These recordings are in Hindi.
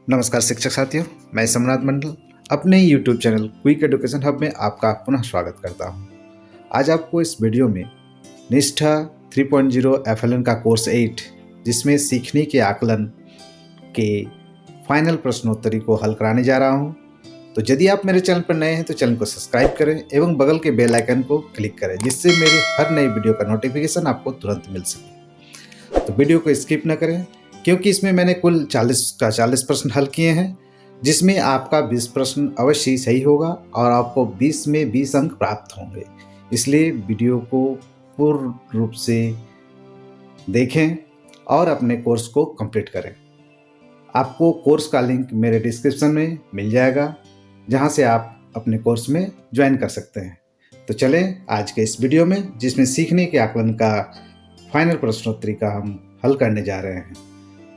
नमस्कार शिक्षक साथियों, मैं सम्राट मंडल अपने YouTube channel quick education hub में आपका पुनः स्वागत करता हूं। आज आपको इस वीडियो में निष्ठा 3.0 एफएलएन का कोर्स 8 जिसमें सीखने के आकलन के फाइनल प्रश्नोत्तरी को हल कराने जा रहा हूं। तो यदि आप मेरे चैनल पर नए हैं तो चैनल को सब्सक्राइब करें एवं बगल के बेल आइकन को क्लिक करें जिससे मेरे हर नई वीडियो का नोटिफिकेशन आपको तुरंत मिल सके। तो वीडियो को स्किप न करें क्योंकि इसमें मैंने कुल 40 प्रश्न हल किए हैं, जिसमें आपका 20 प्रश्न अवश्य ही सही होगा और आपको 20 में 20 अंक प्राप्त होंगे। इसलिए वीडियो को पूर्ण रूप से देखें और अपने कोर्स को कंप्लीट करें। आपको कोर्स का लिंक मेरे डिस्क्रिप्शन में मिल जाएगा, जहां से आप अपने कोर्स में ज्वाइन कर सकते हैं। तो चलें आज के इस वीडियो में, जिसमें सीखने के आकलन का फाइनल प्रश्नोत्तरी का हम हल करने जा रहे हैं।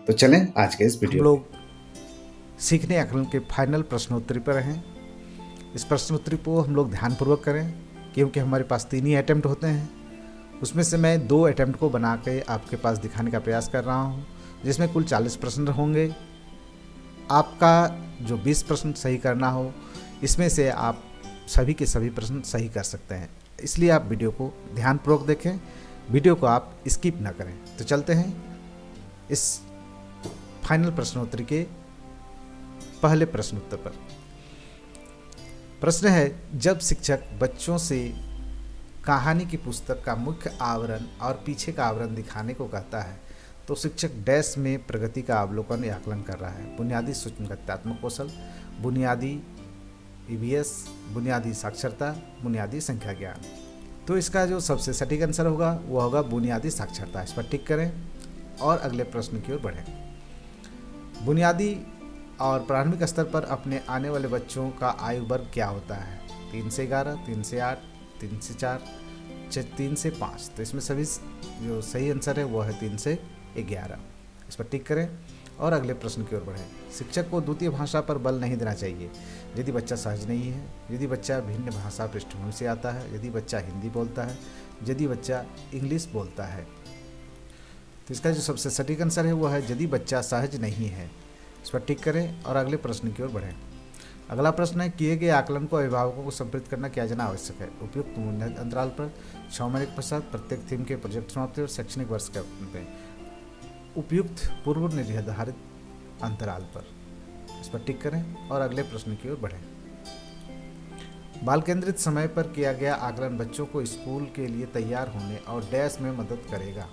तो चलें आज के इस वीडियो हम लोग सीखने आकलन के फाइनल प्रश्नोत्तरी पर हैं। इस प्रश्नोत्तरी को हम लोग ध्यानपूर्वक करें क्योंकि हमारे पास 3 ही अटैम्प्ट होते हैं। उसमें से मैं 2 अटैम्प्ट को बना के आपके पास दिखाने का प्रयास कर रहा हूँ, जिसमें कुल 40 प्रश्न होंगे। आपका जो 20 प्रश्न सही करना हो, इसमें से आप सभी के सभी प्रश्न सही कर सकते हैं। इसलिए आप वीडियो को ध्यानपूर्वक देखें, वीडियो को आप स्किप ना करें। तो चलते हैं इस फाइनल प्रश्नोत्तरी के पहले प्रश्नोत्तर पर। प्रश्न है, जब शिक्षक बच्चों से कहानी की पुस्तक का मुख्य आवरण और पीछे का आवरण दिखाने को कहता है तो शिक्षक डैश में प्रगति का अवलोकन या आकलन कर रहा है। बुनियादी सूक्ष्म गत्यात्मक कौशल, बुनियादी ईवीएस, बुनियादी साक्षरता, बुनियादी संख्या ज्ञान। तो इसका जो सबसे सटीक आंसर होगा वह होगा बुनियादी साक्षरता। इस पर टिक करें और अगले प्रश्न की ओर बढ़ें। बुनियादी और प्रारंभिक स्तर पर अपने आने वाले बच्चों का आयु वर्ग क्या होता है? 3 से 11, 3 से 8, 3 से 4, 3 से 5। तो इसमें सभी जो सही आंसर है वो है 3 से 11। इस पर टिक करें और अगले प्रश्न की ओर बढ़ें। शिक्षक को द्वितीय भाषा पर बल नहीं देना चाहिए यदि बच्चा सहज नहीं है, यदि बच्चा भिन्न भाषा पृष्ठभूमि से आता है, यदि बच्चा हिंदी बोलता है, यदि बच्चा इंग्लिश बोलता है। तो इसका जो सबसे सटीक आंसर है वो है यदि बच्चा सहज नहीं है। इस पर टिक करें और अगले प्रश्न की ओर बढ़ें। अगला प्रश्न है, किए गए आकलन को अभिभावकों को संप्रेषित करना क्या जाना आवश्यक है? उपयुक्त मूल्य अंतराल पर, 6 महीने के पश्चात, प्रत्येक थीम के प्रोजेक्ट समाप्ति और शैक्षणिक वर्ष के अंत में। उपयुक्त पूर्व निर्धारित अंतराल पर। इस पर टिक करें और अगले प्रश्न की ओर बढ़ें। बाल केंद्रित समय पर किया गया आकलन बच्चों को स्कूल के लिए तैयार होने और डैश में मदद करेगा।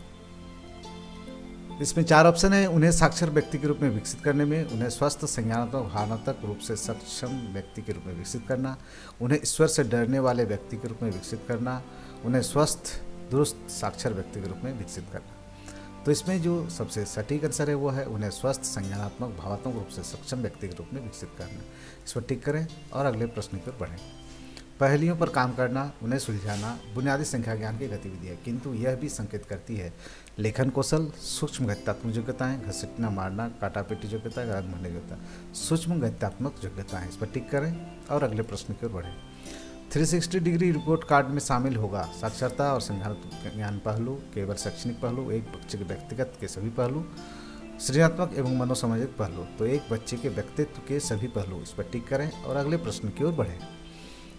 इसमें 4 ऑप्शन है। उन्हें साक्षर व्यक्ति के रूप में विकसित करने में, उन्हें स्वस्थ संज्ञानात्मक भावनात्मक रूप से सक्षम व्यक्ति के रूप में विकसित करना, उन्हें ईश्वर से डरने वाले व्यक्ति के रूप में विकसित करना, उन्हें स्वस्थ दुरुस्त साक्षर व्यक्ति के रूप में विकसित करना। तो इसमें जो सबसे सटीक आंसर है वो है उन्हें स्वस्थ संज्ञानात्मक भावनात्मक रूप से सक्षम व्यक्ति के रूप में विकसित करना। इस पर टिक करें और अगले प्रश्न की ओर बढ़ें। पहेलियों पर काम करना, उन्हें सुलझाना बुनियादी संख्या ज्ञान की गतिविधि है, किंतु यह भी संकेत करती है लेखन कौशल, सूक्ष्म गत्यात्मक योग्यताएं, घसीटना मारना, काटापेटी योग्यता, रंग भरने योग्यता, सूक्ष्म गत्यात्मक योग्यताएं। इस पर टिक करें और अगले प्रश्न की ओर बढ़ें। 360 डिग्री रिपोर्ट कार्ड में शामिल होगा साक्षरता और संज्ञानात्मक ज्ञान पहलू, केवल शैक्षणिक पहलू, एक बच्चे के व्यक्तिगत के सभी पहलू, सृजनात्मक एवं मनोसामाजिक पहलू। तो एक बच्चे के व्यक्तित्व के सभी पहलू। इस पर टिक करें और अगले प्रश्न की ओर बढ़ें।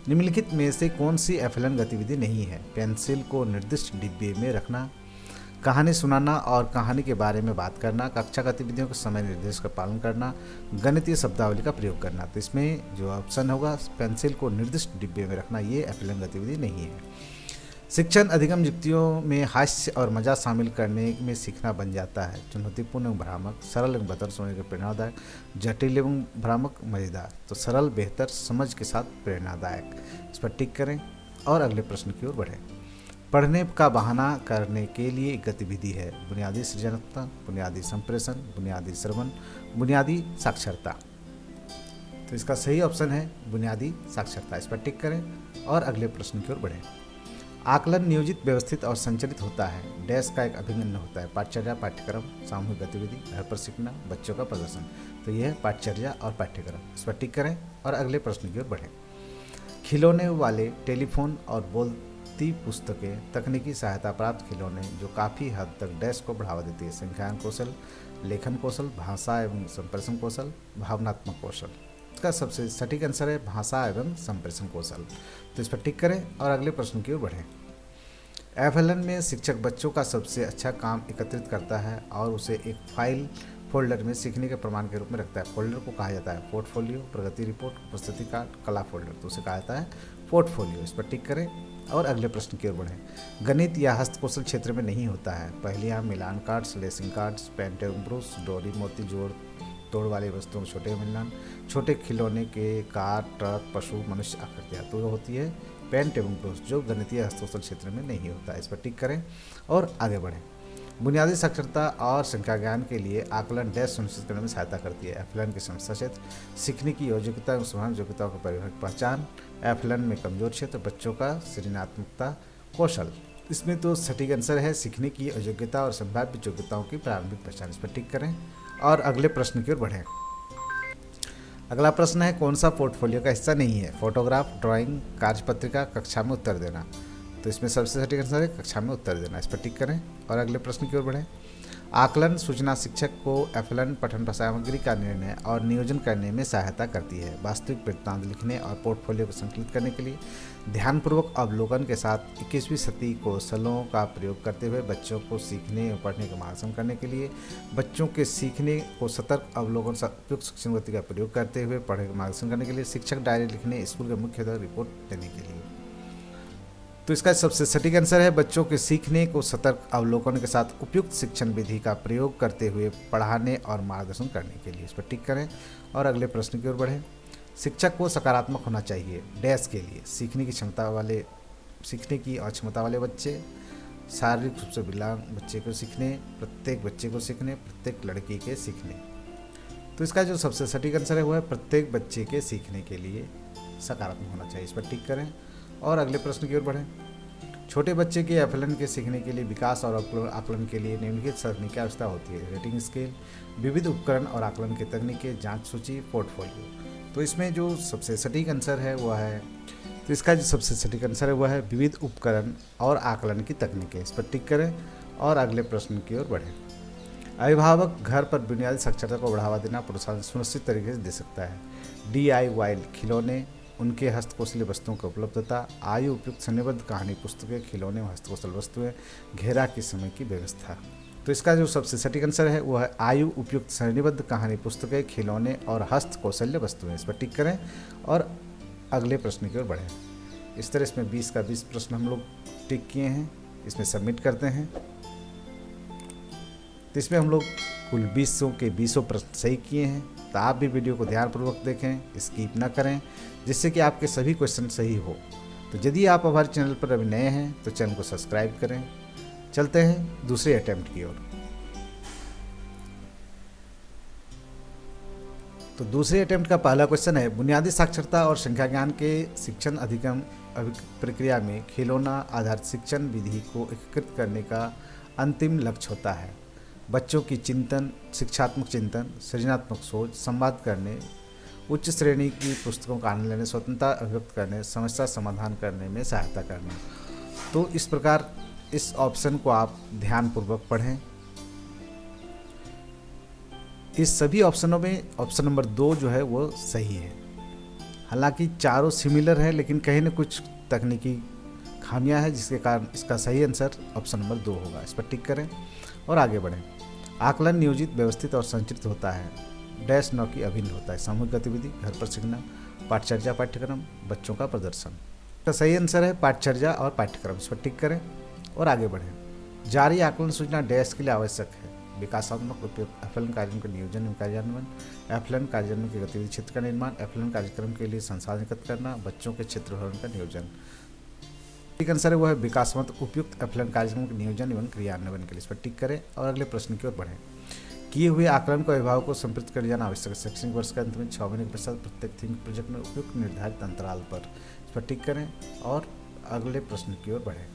निम्नलिखित में से कौन सी एफएलएन गतिविधि नहीं है? पेंसिल को निर्दिष्ट डिब्बे में रखना, कहानी सुनाना और कहानी के बारे में बात करना, कक्षा गतिविधियों के समय निर्देश का पालन करना, गणितीय शब्दावली का प्रयोग करना। तो इसमें जो ऑप्शन होगा पेंसिल को निर्दिष्ट डिब्बे में रखना, ये एफएलएन गतिविधि नहीं है। शिक्षण अधिगम युक्तियों में हास्य और मजा शामिल करने में सीखना बन जाता है। चुनौतीपूर्ण एवं भ्रामक, सरल एवं बेहतर समझ के प्रेरणादायक, जटिल एवं भ्रामक मजेदार। तो सरल बेहतर समझ के साथ प्रेरणादायक। इस पर टिक करें और अगले प्रश्न की ओर बढ़ें। पढ़ने का बहाना करने के लिए एक गतिविधि है। बुनियादी सृजनात्मकता, बुनियादी संप्रेषण, बुनियादी श्रवण, बुनियादी साक्षरता। तो इसका सही ऑप्शन है बुनियादी साक्षरता। इस पर टिक करें और अगले प्रश्न की ओर बढ़ें। आकलन नियोजित, व्यवस्थित और संचालित होता है। डैश का एक अभिन्न होता है। पाठचर्या, पाठ्यक्रम, सामूहिक गतिविधि, घर पर सीखना, बच्चों का प्रदर्शन। तो यह है पाठचर्या और पाठ्यक्रम। इस पर टिक करें और अगले प्रश्न की ओर बढ़ें। खिलौने वाले टेलीफोन और बोलती पुस्तकें, तकनीकी सहायता प्राप्त खिलौने जो काफ़ी हद तक डैश को बढ़ावा देती है। संख्यान कौशल, लेखन कौशल, भाषा एवं संप्रेषण कौशल, भावनात्मक कौशल। इसका सबसे सटीक आंसर है भाषा एवं संप्रेषण कौशल। तो इस पर टिक करें और अगले प्रश्न की ओर बढ़ें। FLN में शिक्षक बच्चों का सबसे अच्छा काम एकत्रित करता है और उसे एक फाइल फोल्डर में सीखने के प्रमाण के रूप में रखता है। फोल्डर को कहा जाता है पोर्टफोलियो, प्रगति रिपोर्ट, उपस्थिति कार्ड, कला फोल्डर। तो उसे कहा जाता है पोर्टफोलियो। इस पर टिक करें और अगले प्रश्न की ओर बढ़ें। गणित या हस्तकौशल क्षेत्र में नहीं होता है। पहेलियाँ, मिलान कार्ड्स, लेसिंग कार्ड्स, पेंट एवं ब्रश, डोरी, मोती, जोड़ तोड़ वाली वस्तुओं, छोटे मिलान, छोटे खिलौने के, कार, ट्रक, पशु, मनुष्य आकृतियाँ। तो होती है पेंट एवं ब्रश, जो गणितीय हस्तकौशल क्षेत्र में नहीं होता है। इस पर टिक करें और आगे बढ़ें। बुनियादी साक्षरता और संख्या ज्ञान के लिए आकलन डैश सुनिश्चित करने में सहायता करती है। FLN की समस्या क्षेत्र, सीखने की योग्यता एवं सामान्य योग्यताओं की परिभाषित पहचान, FLN में कमजोर क्षेत्र, बच्चों का सृजनात्मकता कौशल। इसमें तो सटीक आंसर है सीखने की अयोग्यता और संभाव्य योग्यताओं की प्रारंभिक पहचान। इस पर टिक करें और अगले प्रश्न की ओर बढ़ें। अगला प्रश्न है कौन सा पोर्टफोलियो का हिस्सा नहीं है? फोटोग्राफ, ड्राइंग, कार्यपत्रिका, कक्षा में उत्तर देना। तो इसमें सबसे सटीक आंसर है कक्षा में उत्तर देना। इस पर टिक करें और अगले प्रश्न की ओर बढ़ें। आकलन सूचना शिक्षक को FLN पठन सामग्री का निर्णय और नियोजन करने में सहायता करती है। वास्तविक वृत्तांत लिखने और पोर्टफोलियो को संकलित करने के लिए ध्यानपूर्वक अवलोकन के साथ 21वीं सदी कौशलों का प्रयोग करते हुए बच्चों को सीखने और पढ़ने का मार्गदर्शन करने के लिए, बच्चों के सीखने को सतर्क अवलोकन से उपयुक्त शिक्षण गति का प्रयोग करते हुए पढ़ने का मार्गदर्शन करने के लिए, शिक्षक डायरी लिखने, स्कूल के मुख्य रिपोर्ट देने के लिए। तो इसका सबसे सटीक आंसर है बच्चों के सीखने को सतर्क अवलोकन के साथ उपयुक्त शिक्षण विधि का प्रयोग करते हुए पढ़ाने और मार्गदर्शन करने के लिए। इस पर टिक करें और अगले प्रश्न की ओर बढ़ें। शिक्षक को सकारात्मक होना चाहिए डैश के लिए सीखने की अक्षमता वाले बच्चे, शारीरिक रूप से विकलांग बच्चे को सीखने, प्रत्येक बच्चे को सीखने, प्रत्येक लड़की के सीखने। तो इसका जो सबसे सटीक आंसर है वो है प्रत्येक बच्चे के सीखने के लिए सकारात्मक होना चाहिए। इस पर टिक करें और अगले प्रश्न की ओर बढ़ें। छोटे बच्चे के FLN के सीखने के लिए विकास और आकलन के लिए निम्नलिखित सरणी की आवश्यकता होती है? रेटिंग स्केल, विविध उपकरण और आकलन की तकनीकें, जांच सूची, पोर्टफोलियो। तो इसमें जो सबसे सटीक आंसर है वह है विविध उपकरण और आकलन की तकनीकें। इस पर टिक करें और अगले प्रश्न की ओर बढ़ें। अभिभावक घर पर बुनियादी साक्षरता को बढ़ावा देना प्रोत्साहन सुनिश्चित तरीके से दे सकता है। DIY खिलौने, उनके हस्तकौशल वस्तुओं की उपलब्धता, आयु उपयुक्त श्रेणीबद्ध कहानी पुस्तकें, खिलौने व हस्तकौशल वस्तुएं, घेरा की समय की व्यवस्था। तो इसका जो सबसे सटीक आंसर है वो है आयु उपयुक्त श्रेणीबद्ध कहानी पुस्तकें, खिलौने और हस्तकौशल्य वस्तुएं। इस पर टिक करें और अगले प्रश्न की ओर बढ़ें। इस तरह इसमें 20 का 20 प्रश्न हम लोग टिक किए हैं, इसमें सबमिट करते हैं। तो इसमें हम लोग कुल 20 के 20 प्रश्न सही किए हैं। तो आप भी वीडियो को ध्यानपूर्वक देखें, स्किप ना करें, जिससे कि आपके सभी क्वेश्चन सही हो। तो यदि आप हमारे चैनल पर अभी नए हैं तो चैनल को सब्सक्राइब करें। चलते हैं दूसरे अटेम्प्ट की ओर। तो दूसरे अटेम्प्ट का पहला क्वेश्चन है बुनियादी साक्षरता और संख्या ज्ञान के शिक्षण अधिगम प्रक्रिया में खिलौना आधारित शिक्षण विधि को एकीकृत करने का अंतिम लक्ष्य होता है। बच्चों की चिंतन, शिक्षात्मक चिंतन, सृजनात्मक सोच, संवाद करने, उच्च श्रेणी की पुस्तकों का आनंद लेने, स्वतंत्रता अभिव्यक्त करने, समस्या समाधान करने में सहायता करना। तो इस प्रकार इस ऑप्शन को आप ध्यानपूर्वक पढ़ें। इस सभी ऑप्शनों में ऑप्शन नंबर 2 जो है वो सही है। हालांकि चारों सिमिलर है, लेकिन कहीं न कुछ तकनीकी खामियां हैं, जिसके कारण इसका सही आंसर ऑप्शन नंबर 2 होगा। इस पर टिक करें और आगे बढ़ें। आकलन नियोजित, व्यवस्थित और संचित होता है डैश न की अभिन्न होता है। सामूहिक गतिविधि, घर पर सीखना, पाठचर्या, पाठ्यक्रम, बच्चों का प्रदर्शन। इसका सही आंसर है पाठचर्या और पाठ्यक्रम। इस पर टिक करें और आगे बढ़ें। जारी आकलन सूचना डैश के लिए आवश्यक है। विकासात्मक उपयोग, FLN कार्यक्रम के नियोजन एवं कार्यान्वयन, FLN कार्यान्वयन के गतिविधि क्षेत्र का निर्माण, FLN कार्यक्रम के लिए संसाधन एकत्र करना, बच्चों के क्षेत्र भरण का नियोजन। ठीक आंसर है वो है विकासात्मक उपयुक्त FLN कार्यक्रम के नियोजन एवं क्रियान्वयन के लिए। इस पर टिक करें और अगले प्रश्न की ओर बढ़ें। किए हुए आकलन को अभिभावक को संतृप्त कर जाना आवश्यक है। शैक्षणिक वर्ष के अंत में 6 महीने के पश्चात प्रत्येक थिंक प्रोजेक्ट में उपयुक्त निर्धारित अंतराल पर। इस पर टिक करें और अगले प्रश्न की ओर बढ़ें।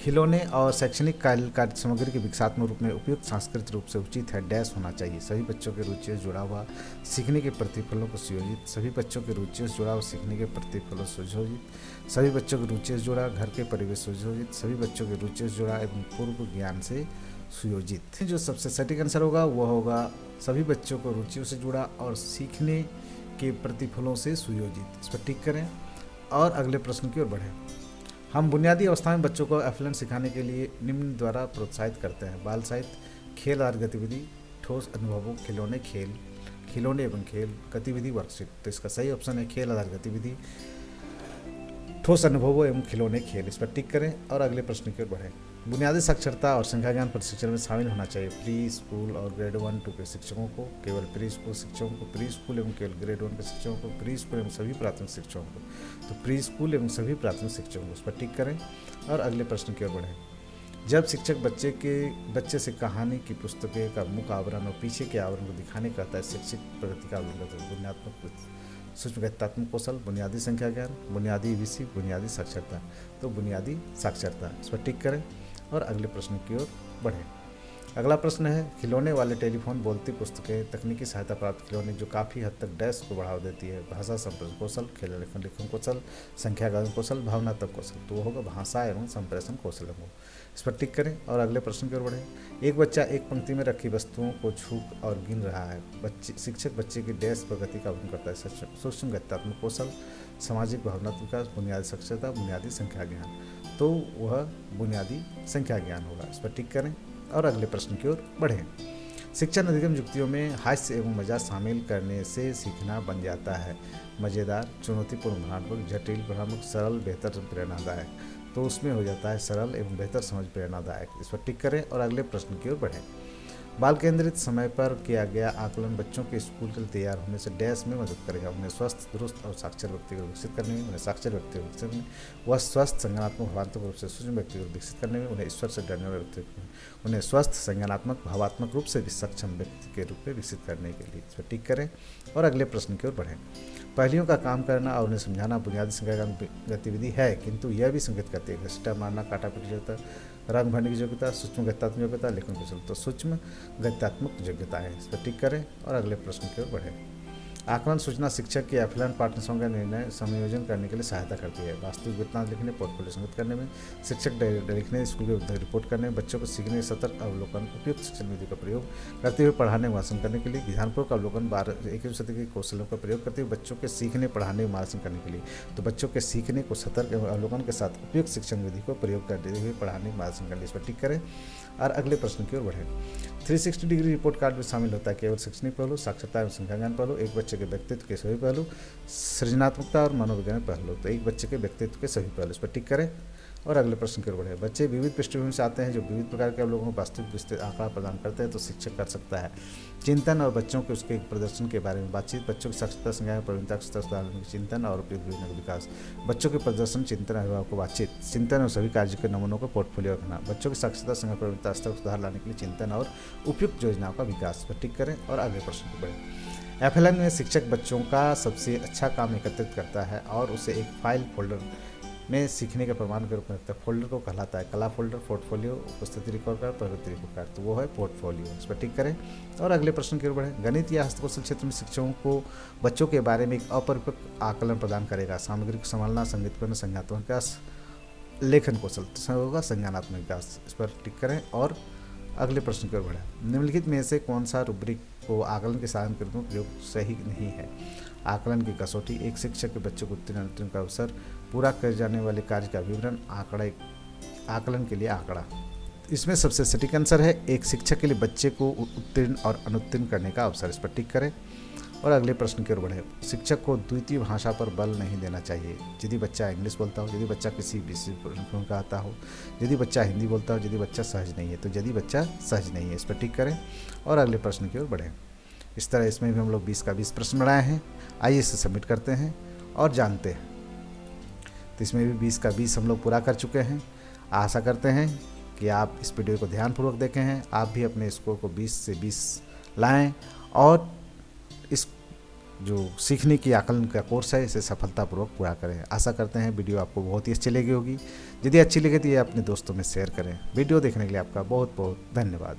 खिलौने और शैक्षणिक कार्य सामग्री के विकासात्मक रूप में उपयुक्त सांस्कृतिक रूप से उचित है डैश होना चाहिए। सभी बच्चों के रुचियों से जुड़ा हुआ सीखने के प्रतिफलों को सुयोजित। सभी बच्चों के रुचियों से जुड़ा हुआ सीखने के प्रतिफलों से सुयोजित। सभी बच्चों की रुचियों से जुड़ा घर के परिवेश से सुयोजित। सभी बच्चों के रुचियों से जुड़ा एवं पूर्व ज्ञान से सुयोजित। जो सबसे सटीक आंसर होगा वह होगा सभी बच्चों को रुचियों से जुड़ा और सीखने के प्रतिफलों से सुयोजित। इस पर टिक करें और अगले प्रश्न की ओर बढ़ें। हम बुनियादी अवस्था में बच्चों को एफएलएन सिखाने के लिए निम्न द्वारा प्रोत्साहित करते हैं: बाल साहित्य, खेल आधारित गतिविधि, ठोस अनुभवों, खिलौने एवं खेल, गतिविधि, वर्कशीट। तो इसका सही ऑप्शन है खेल आधारित गतिविधि, ठोस अनुभवों एवं खिलौने, खेल। इस पर टिक करें और अगले प्रश्न की ओर बढ़ें। बुनियादी साक्षरता और संख्या ज्ञान प्रशिक्षण में शामिल होना चाहिए प्री स्कूल और ग्रेड 1-2 के शिक्षकों को, केवल प्री स्कूल शिक्षकों को, प्री स्कूल एवं केवल ग्रेड 1 के शिक्षकों को, प्री स्कूल एवं सभी प्राथमिक शिक्षकों को। तो प्री स्कूल एवं सभी प्राथमिक शिक्षकों को। उस पर टिक करें और अगले प्रश्न की ओर बढ़ें। जब शिक्षक बच्चे से कहानी की पुस्तकें का मुख्य आवरण और पीछे के आवरण को दिखाने कहता है, शैक्षिक प्रगति का अवलोकन करता है। बुनियात्मक सूक्ष्म गत्यात्मक कौशल, बुनियादी संख्या ज्ञान, बुनियादी ईवीसी, बुनियादी साक्षरता। तो बुनियादी साक्षरता। इस पर टिक करें और अगले प्रश्न की ओर बढ़ें। अगला प्रश्न है खिलौने वाले टेलीफोन, बोलती पुस्तकें, तकनीकी सहायता प्राप्त खिलौने जो काफ़ी हद तक डैश को बढ़ावा देती है: भाषा संप्रेषण कौशल, खेल लेखन कौशल, संख्या ज्ञान कौशल, भावनात्मक कौशल। तो वो होगा भाषा एवं संप्रेषण कौशल हो। इस पर टिक करें और अगले प्रश्न की ओर बढ़ें। एक बच्चा एक पंक्ति में रखी वस्तुओं को छू और गिन रहा है। शिक्षक बच्चे की डैश प्रगति का अवलोकन करता है: सूक्ष्म गत्यात्मक कौशल, सामाजिक भावनात्मक विकास, बुनियादी साक्षरता, बुनियादी संख्या ज्ञान। तो वह बुनियादी संख्या ज्ञान होगा। इस पर टिक करें और अगले प्रश्न की ओर बढ़ें। शिक्षण अधिगम युक्तियों में हास्य एवं मजा शामिल करने से सीखना बन जाता है: मज़ेदार, चुनौतीपूर्ण, भ्रामक, जटिल, भ्रामक, सरल, बेहतर, प्रेरणादायक। तो उसमें हो जाता है सरल एवं बेहतर समझ प्रेरणादायक। इस पर टिक करें और अगले प्रश्न की ओर बढ़ें। बाल केंद्रित समय पर किया गया आकलन बच्चों के स्कूल के लिए तैयार होने से डैश में मदद करेगा: उन्हें स्वस्थ, दुरुस्त और साक्षर व्यक्ति को विकसित करने में, उन्हें साक्षर व्यक्ति को विकसित करने में, वह स्वस्थ, संज्ञानात्मक, भावात्मक रूप से सूक्ष्म व्यक्ति को विकसित करने में, उन्हें ईश्वर से डरने वाले व्यक्ति को, उन्हें स्वस्थ, संज्ञानात्मक, भावात्मक रूप से सक्षम व्यक्ति के रूप में विकसित करने के लिए। इस पर टिक करें और अगले प्रश्न की ओर बढ़ें। पहलियों का काम करना और उन्हें समझाना बुनियादी संख्या गतिविधि है, किंतु यह भी संकेत करती है: घसीटा मारना, काटा पीटी योग्यता, रंग भरने की योग्यता, सूक्ष्म गत्यात्मक योग्यता, लेखन कौशल। तो सूक्ष्म गत्यात्मक योग्यताएं। इस पर टिक करें और अगले प्रश्न की ओर बढ़ें। आकलन सूचना शिक्षक की एफएलएन पाठ्यक्रमों का निर्णय समायोजन करने के लिए सहायता करती है: वास्तविक वृत्तांत लिखने, पोर्टफोलियो संगत करने में, शिक्षक डायरी लिखने, स्कूल के रिपोर्ट करने में, बच्चों को सीखने, सतर्क अवलोकन, उपयुक्त शिक्षण विधि का प्रयोग करते हुए पढ़ाने मार्गदर्शन करने के लिए, ध्यानपूर्वक अवलोकन, 21वीं सदी के कौशलों का प्रयोग करते हुए बच्चों के सीखने, पढ़ाने, मार्गदर्शन करने के लिए। तो बच्चों के सीखने को सतर्क एवं अवलोकन के साथ उपयुक्त शिक्षण विधि को प्रयोग करते हुए पढ़ाने, मार्गदर्शन करने। इस पर टिक करें और अगले प्रश्न की ओर बढ़ें। 360 डिग्री रिपोर्ट कार्ड में शामिल होता है केवल शैक्षणिक पहलू, साक्षरता एवं संख्या ज्ञान पहलू, एक बच्चे के व्यक्तित्व के सभी पहलू, सृजनात्मकता और मनोवैज्ञानिक पहलू। तो एक बच्चे के व्यक्तित्व के सभी पहलू। इस पर टिक करें और अगले प्रश्न की ओर बढ़े। बच्चे विविध पृष्ठभूमि से आते हैं जो विविध प्रकार के अवलोकनों को वास्तविक विस्तृत आंकड़ा प्रदान करते हैं, तो शिक्षक कर सकता है चिंतन और बच्चों के उसके प्रदर्शन के बारे में बातचीत, बच्चों की साक्षरता, संज्ञान, प्रवीणता, सुधारने की चिंतन और उपयुक्त योजना का विकास, बच्चों के प्रदर्शन, चिंतन, अभिभावकों को बातचीत, चिंतन और सभी कार्यों के नमूनों को पोर्टफोलियो रखना, बच्चों की साक्षरता, संज्ञान, प्रवीणता स्तर को सुधार लाने के लिए चिंतन और उपयुक्त योजनाओं का विकास पर टिक करें और अगले प्रश्न को बढ़ें। एफएलएन में शिक्षक बच्चों का सबसे अच्छा काम एकत्रित करता है और उसे एक फाइल फोल्डर में सीखने के प्रमाण के रूप में रखता है। फोल्डर को कहलाता है कला फोल्डर, पोर्टफोलियो, उपस्थिति रिकॉर्ड कार्ड, प्रगति रिपोर्ट कार्ड। तो वो है पोर्टफोलियो। इस पर टिक करें और अगले प्रश्न की ओर बढ़ें। गणित या हस्तकौशल क्षेत्र में शिक्षकों को बच्चों के बारे में एक अपरिपक्व आकलन प्रदान करेगा। सामग्री को संभालना, संगीत करना, संज्ञानात्मक विकास, लेखन कौशल होगा संज्ञानात्मक विकास। इस पर टिक करें और अगले प्रश्न की ओर बढ़ें। निम्नलिखित में से कौन सा रूब्रिक को आकलन के साधन के रूप में प्रयोग सही नहीं है? आकलन की कसौटी, एक शिक्षक के बच्चों को उत्तीर्ण अनुत्तीर्ण का अवसर, पूरा करे जाने वाले कार्य का विवरण, आकलन के लिए आंकड़ा। इसमें सबसे सटीक आंसर है एक शिक्षक के लिए बच्चे को उत्तीर्ण और अनुत्तीर्ण करने का अवसर। इस पर टिक करें और अगले प्रश्न की ओर बढ़े। शिक्षक को द्वितीय भाषा पर बल नहीं देना चाहिए। यदि बच्चा इंग्लिश बोलता हो, यदि बच्चा किसी विषय का आता हो, यदि बच्चा हिंदी बोलता हो, यदि बच्चा सहज नहीं है। तो यदि बच्चा सहज नहीं है, इस पर टिक करें और अगले प्रश्न की ओर बढ़ें। इस तरह इसमें भी हम लोग 20 का 20 प्रश्न बनाए हैं। आइए इसे सबमिट करते हैं और जानते हैं। तो इसमें भी 20 का 20 हम लोग पूरा कर चुके हैं। आशा करते हैं कि आप इस वीडियो को ध्यानपूर्वक देखे हैं। आप भी अपने स्कोर को 20 से 20 लाएं और इस जो सीखने की आकलन का कोर्स है इसे सफलतापूर्वक पूरा करें। आशा करते हैं वीडियो आपको बहुत ही अच्छी लगी होगी। यदि अच्छी लगी तो ये अपने दोस्तों में शेयर करें। वीडियो देखने के लिए आपका बहुत बहुत धन्यवाद।